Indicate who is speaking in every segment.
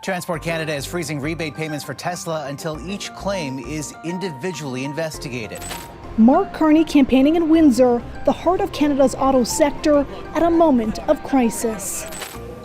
Speaker 1: Transport Canada is freezing rebate payments for Tesla until each claim is individually investigated.
Speaker 2: Mark Carney campaigning in Windsor, the heart of Canada's auto sector, at a moment of crisis.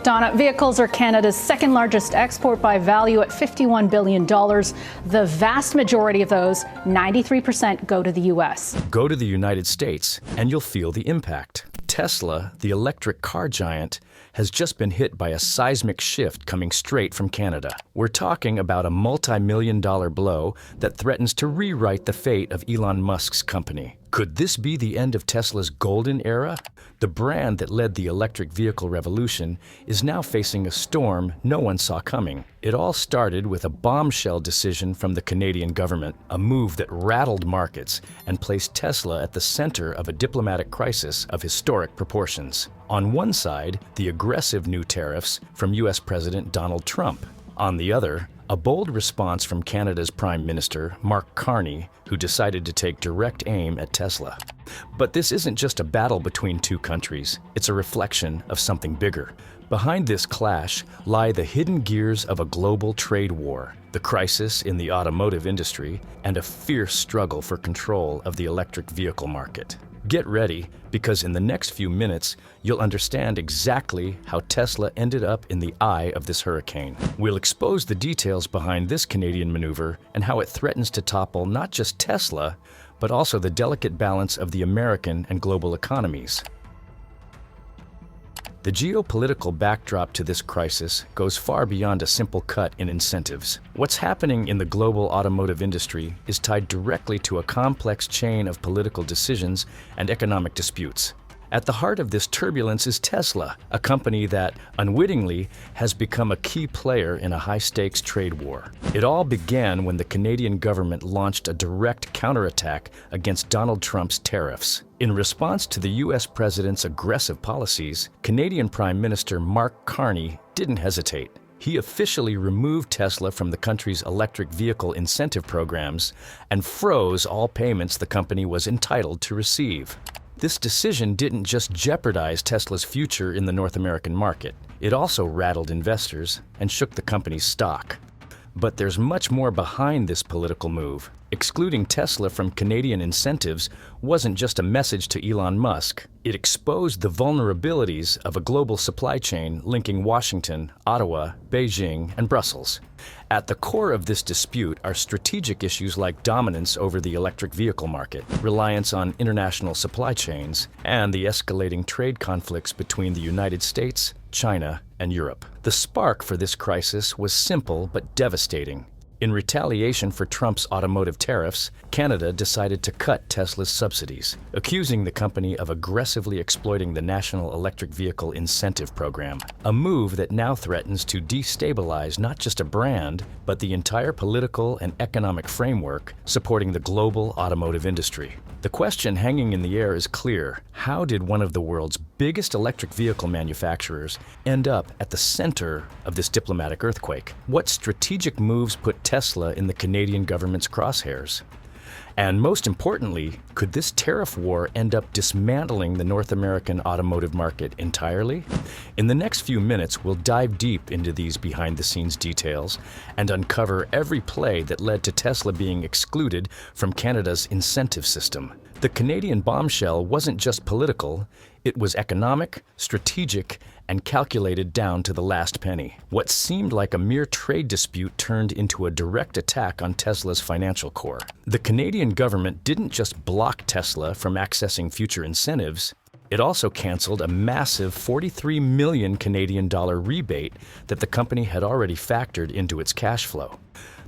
Speaker 3: Donna, vehicles are Canada's second largest export by value at $51 billion. The vast majority of those, 93%, go to the U.S.
Speaker 4: Go to the United States and you'll feel the impact. Tesla, the electric car giant, has just been hit by a seismic shift coming straight from Canada. We're talking about a multi-million-dollar blow that threatens to rewrite the fate of Elon Musk's company. Could this be the end of Tesla's golden era? The brand that led the electric vehicle revolution is now facing a storm no one saw coming. It all started with a bombshell decision from the Canadian government, a move that rattled markets and placed Tesla at the center of a diplomatic crisis of historic proportions. On one side, the aggressive new tariffs from U.S. President Donald Trump. On the other, a bold response from Canada's Prime Minister, Mark Carney, who decided to take direct aim at Tesla. But this isn't just a battle between two countries, it's a reflection of something bigger. Behind this clash lie the hidden gears of a global trade war, the crisis in the automotive industry, and a fierce struggle for control of the electric vehicle market. Get ready, because in the next few minutes, you'll understand exactly how Tesla ended up in the eye of this hurricane. We'll expose the details behind this Canadian maneuver and how it threatens to topple not just Tesla, but also the delicate balance of the American and global economies. The geopolitical backdrop to this crisis goes far beyond a simple cut in incentives. What's happening in the global automotive industry is tied directly to a complex chain of political decisions and economic disputes. At the heart of this turbulence is Tesla, a company that, unwittingly, has become a key player in a high-stakes trade war. It all began when the Canadian government launched a direct counterattack against Donald Trump's tariffs. In response to the U.S. president's aggressive policies, Canadian Prime Minister Mark Carney didn't hesitate. He officially removed Tesla from the country's electric vehicle incentive programs and froze all payments the company was entitled to receive. This decision didn't just jeopardize Tesla's future in the North American market. It also rattled investors and shook the company's stock. But there's much more behind this political move. Excluding Tesla from Canadian incentives wasn't just a message to Elon Musk. It exposed the vulnerabilities of a global supply chain linking Washington, Ottawa, Beijing, and Brussels. At the core of this dispute are strategic issues like dominance over the electric vehicle market, reliance on international supply chains, and the escalating trade conflicts between the United States, China, and Europe. The spark for this crisis was simple but devastating. In retaliation for Trump's automotive tariffs, Canada decided to cut Tesla's subsidies, accusing the company of aggressively exploiting the National Electric Vehicle Incentive Program, a move that now threatens to destabilize not just a brand, but the entire political and economic framework supporting the global automotive industry. The question hanging in the air is clear. How did one of the world's biggest electric vehicle manufacturers end up at the center of this diplomatic earthquake? What strategic moves put Tesla in the Canadian government's crosshairs? And most importantly, could this tariff war end up dismantling the North American automotive market entirely? In the next few minutes, we'll dive deep into these behind-the-scenes details and uncover every play that led to Tesla being excluded from Canada's incentive system. The Canadian bombshell wasn't just political, it was economic, strategic, and calculated down to the last penny. What seemed like a mere trade dispute turned into a direct attack on Tesla's financial core. The Canadian government didn't just block Tesla from accessing future incentives, it also canceled a massive 43 million Canadian dollar rebate that the company had already factored into its cash flow.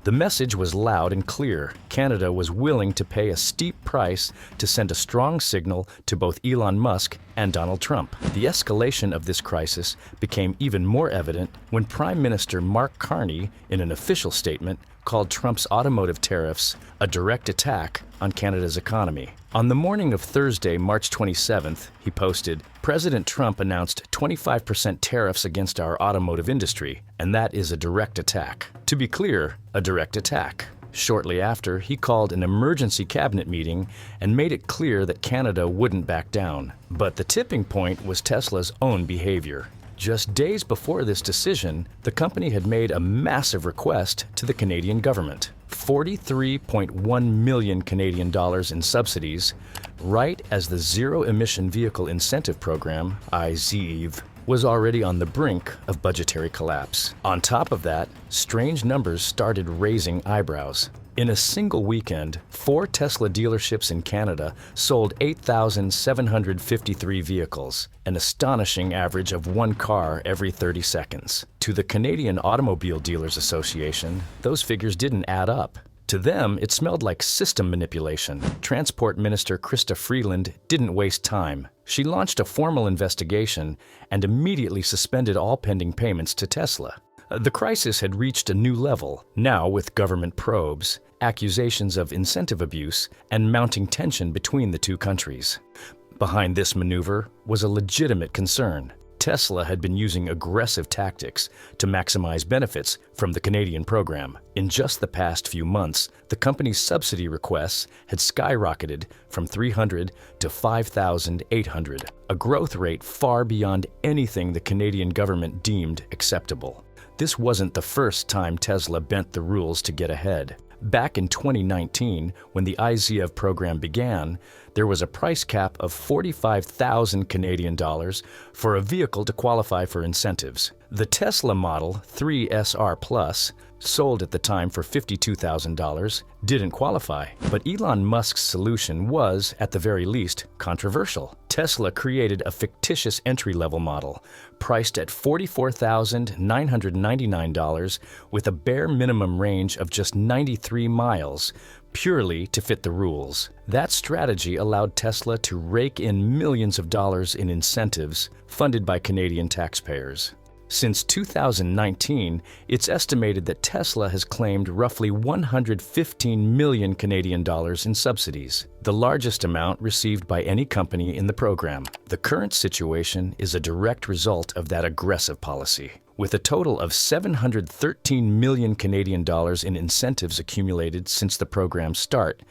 Speaker 4: The message was loud and clear. Canada was willing to pay a steep price to send a strong signal to both Elon Musk and Donald Trump. The escalation of this crisis became even more evident when Prime Minister Mark Carney, in an official statement, called Trump's automotive tariffs a direct attack on Canada's economy. On the morning of Thursday, March 27th, he posted, "President Trump announced 25% tariffs against our automotive industry, and that is a direct attack." To be clear, a direct attack. Shortly after, he called an emergency cabinet meeting and made it clear that Canada wouldn't back down. But the tipping point was Tesla's own behavior. Just days before this decision, the company had made a massive request to the Canadian government. 43.1 million Canadian dollars in subsidies, right as the Zero Emission Vehicle Incentive Program, iZEV, was already on the brink of budgetary collapse. On top of that, strange numbers started raising eyebrows. In a single weekend, 4 Tesla dealerships in Canada sold 8,753 vehicles, an astonishing average of 1 car every 30 seconds. To the Canadian Automobile Dealers Association, those figures didn't add up. To them, it smelled like system manipulation. Transport Minister Krista Freeland didn't waste time. She launched a formal investigation and immediately suspended all pending payments to Tesla. The crisis had reached a new level, now with government probes, accusations of incentive abuse, and mounting tension between the two countries. Behind this maneuver was a legitimate concern. Tesla had been using aggressive tactics to maximize benefits from the Canadian program. In just the past few months, the company's subsidy requests had skyrocketed from 300 to 5,800, a growth rate far beyond anything the Canadian government deemed acceptable. This wasn't the first time Tesla bent the rules to get ahead. Back in 2019, when the iZEV program began, there was a price cap of 45,000 Canadian dollars for a vehicle to qualify for incentives. The Tesla Model 3 SR Plus, sold at the time for $52,000, didn't qualify. But Elon Musk's solution was, at the very least, controversial. Tesla created a fictitious entry-level model, priced at $44,999 with a bare minimum range of just 93 miles, purely to fit the rules. That strategy allowed Tesla to rake in millions of dollars in incentives funded by Canadian taxpayers. Since 2019, it's estimated that Tesla has claimed roughly 115 million Canadian dollars in subsidies, the largest amount received by any company in the program. The current situation is a direct result of that aggressive policy. With a total of 713 million Canadian dollars in incentives accumulated since the program's start,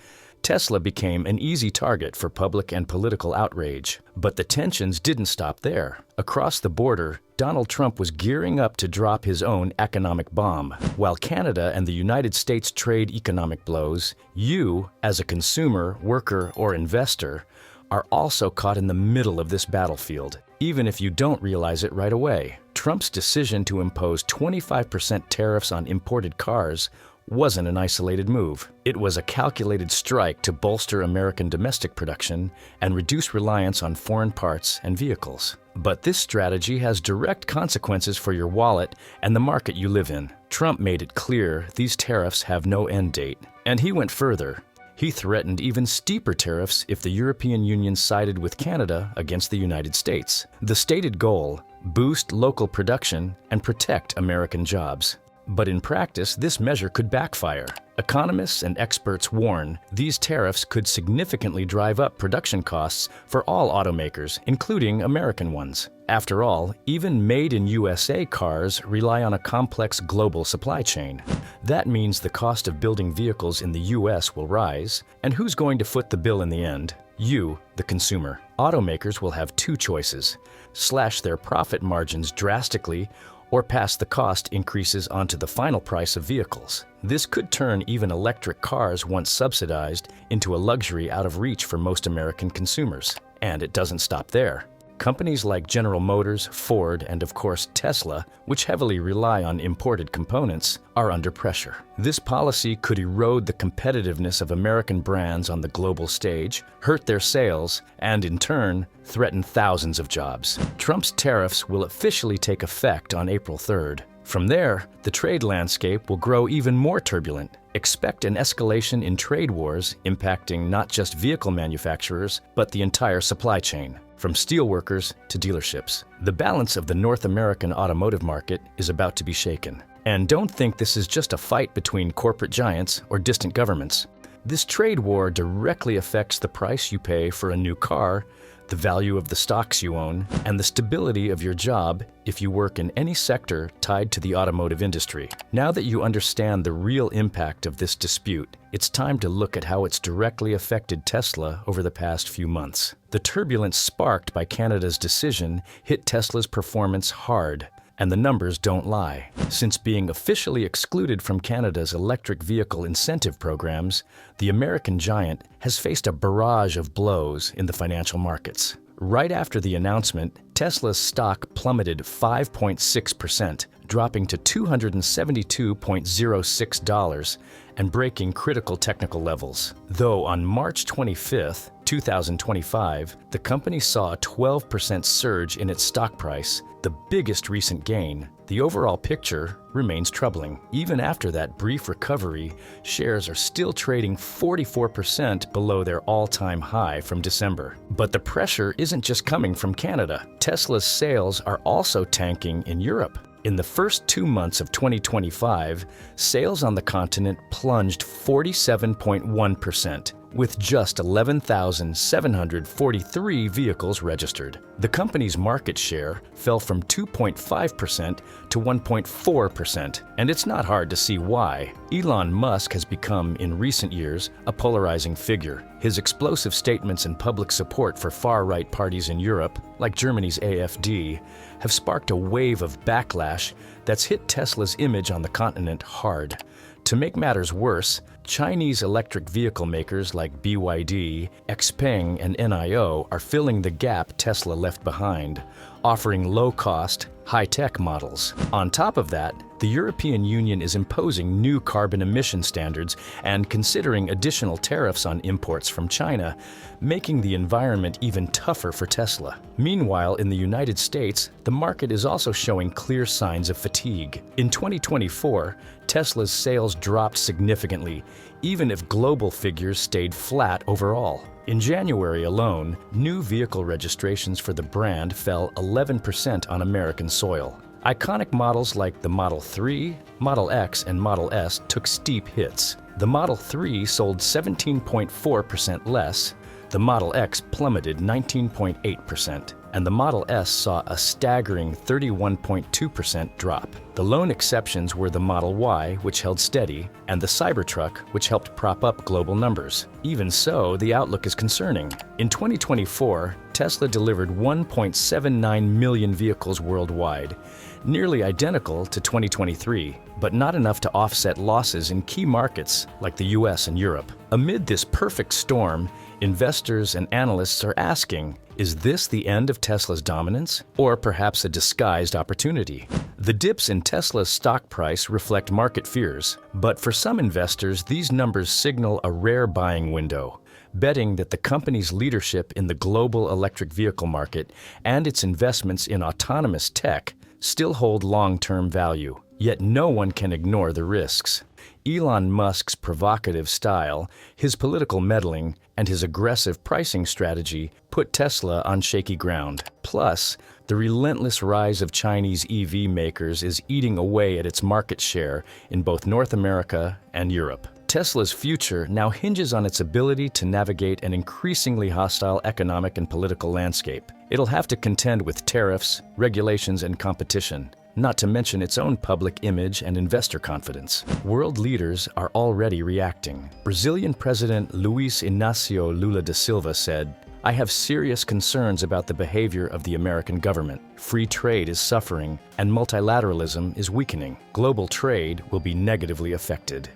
Speaker 4: Tesla became an easy target for public and political outrage. But the tensions didn't stop there. Across the border, Donald Trump was gearing up to drop his own economic bomb. While Canada and the United States trade economic blows, you, as a consumer, worker, or investor, are also caught in the middle of this battlefield, even if you don't realize it right away. Trump's decision to impose 25% tariffs on imported cars wasn't an isolated move. It was a calculated strike to bolster American domestic production and reduce reliance on foreign parts and vehicles. But this strategy has direct consequences for your wallet and the market you live in. Trump made it clear these tariffs have no end date. And he went further. He threatened even steeper tariffs if the European Union sided with Canada against the United States. The stated goal: boost local production and protect American jobs. But in practice, this measure could backfire. Economists and experts warn these tariffs could significantly drive up production costs for all automakers, including American ones. After all, even made-in-USA cars rely on a complex global supply chain. That means the cost of building vehicles in the US will rise, and who's going to foot the bill in the end? You, the consumer. Automakers will have two choices: slash their profit margins drastically, or pass the cost increases onto the final price of vehicles. This could turn even electric cars, once subsidized, into a luxury out of reach for most American consumers. And it doesn't stop there. Companies like General Motors, Ford, and of course Tesla, which heavily rely on imported components, are under pressure. This policy could erode the competitiveness of American brands on the global stage, hurt their sales, and in turn, threaten thousands of jobs. Trump's tariffs will officially take effect on April 3rd. From there, the trade landscape will grow even more turbulent. Expect an escalation in trade wars impacting not just vehicle manufacturers, but the entire supply chain, from steelworkers to dealerships. The balance of the North American automotive market is about to be shaken. And don't think this is just a fight between corporate giants or distant governments. This trade war directly affects the price you pay for a new car, the value of the stocks you own, and the stability of your job if you work in any sector tied to the automotive industry. Now that you understand the real impact of this dispute, it's time to look at how it's directly affected Tesla over the past few months. The turbulence sparked by Canada's decision hit Tesla's performance hard. And the numbers don't lie. Since being officially excluded from Canada's electric vehicle incentive programs, the American giant has faced a barrage of blows in the financial markets. Right after the announcement, Tesla's stock plummeted 5.6%, dropping to $272.06 and breaking critical technical levels. Though on March 25th, 2025, the company saw a 12% surge in its stock price, the biggest recent gain. The overall picture remains troubling. Even after that brief recovery, shares are still trading 44% below their all-time high from December. But the pressure isn't just coming from Canada. Tesla's sales are also tanking in Europe. In the first 2 months of 2025, sales on the continent plunged 47.1%, with just 11,743 vehicles registered. The company's market share fell from 2.5% to 1.4%, and it's not hard to see why. Elon Musk has become, in recent years, a polarizing figure. His explosive statements and public support for far-right parties in Europe, like Germany's AfD, have sparked a wave of backlash that's hit Tesla's image on the continent hard. To make matters worse, Chinese electric vehicle makers like BYD, XPeng, and NIO are filling the gap Tesla left behind, offering low-cost, high-tech models. On top of that, the European Union is imposing new carbon emission standards and considering additional tariffs on imports from China, making the environment even tougher for Tesla. Meanwhile, in the United States, the market is also showing clear signs of fatigue. In 2024, Tesla's sales dropped significantly, even if global figures stayed flat overall. In January alone, new vehicle registrations for the brand fell 11% on American soil. Iconic models like the Model 3, Model X, and Model S took steep hits. The Model 3 sold 17.4% less, the Model X plummeted 19.8%, and the Model S saw a staggering 31.2% drop. The lone exceptions were the Model Y, which held steady, and the Cybertruck, which helped prop up global numbers. Even so, the outlook is concerning. In 2024, Tesla delivered 1.79 million vehicles worldwide, nearly identical to 2023, but not enough to offset losses in key markets like the US and Europe. Amid this perfect storm, investors and analysts are asking, is this the end of Tesla's dominance, or perhaps a disguised opportunity? The dips in Tesla's stock price reflect market fears, but for some investors, these numbers signal a rare buying window, betting that the company's leadership in the global electric vehicle market and its investments in autonomous tech still hold long-term value. Yet no one can ignore the risks. Elon Musk's provocative style, his political meddling, and his aggressive pricing strategy put Tesla on shaky ground. Plus, the relentless rise of Chinese EV makers is eating away at its market share in both North America and Europe. Tesla's future now hinges on its ability to navigate an increasingly hostile economic and political landscape. It'll have to contend with tariffs, regulations, and competition, not to mention its own public image and investor confidence. World leaders are already reacting. Brazilian President Luiz Inácio Lula da Silva said, "I have serious concerns about the behavior of the American government. Free trade is suffering, and multilateralism is weakening. Global trade will be negatively affected."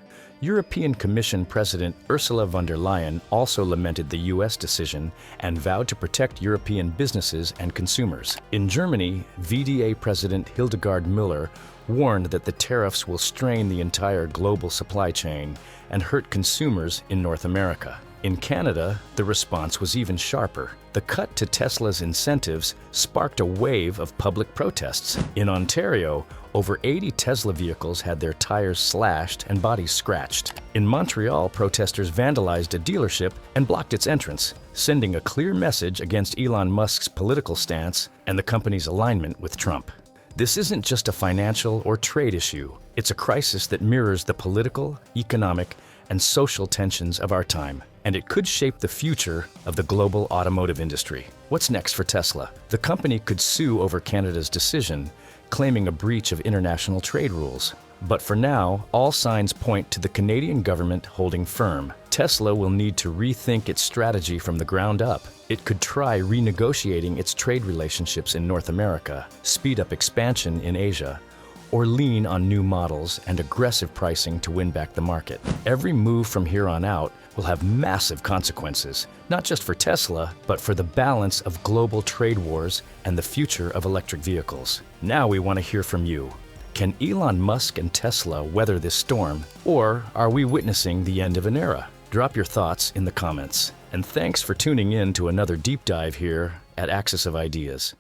Speaker 4: European Commission President Ursula von der Leyen also lamented the U.S. decision and vowed to protect European businesses and consumers. In Germany, VDA President Hildegard Müller warned that the tariffs will strain the entire global supply chain and hurt consumers in North America. In Canada, the response was even sharper. The cut to Tesla's incentives sparked a wave of public protests. In Ontario, over 80 Tesla vehicles had their tires slashed and bodies scratched. In Montreal, protesters vandalized a dealership and blocked its entrance, sending a clear message against Elon Musk's political stance and the company's alignment with Trump. This isn't just a financial or trade issue. It's a crisis that mirrors the political, economic, and social tensions of our time. and it could shape the future of the global automotive industry. What's next for Tesla? The company could sue over Canada's decision, claiming a breach of international trade rules. But for now, all signs point to the Canadian government holding firm. Tesla will need to rethink its strategy from the ground up. It could try renegotiating its trade relationships in North America, speed up expansion in Asia, or lean on new models and aggressive pricing to win back the market. Every move from here on out will have massive consequences, not just for Tesla, but for the balance of global trade wars and the future of electric vehicles. Now we want to hear from you. Can Elon Musk and Tesla weather this storm, or are we witnessing the end of an era? Drop your thoughts in the comments. And thanks for tuning in to another deep dive here at Axis of Ideas.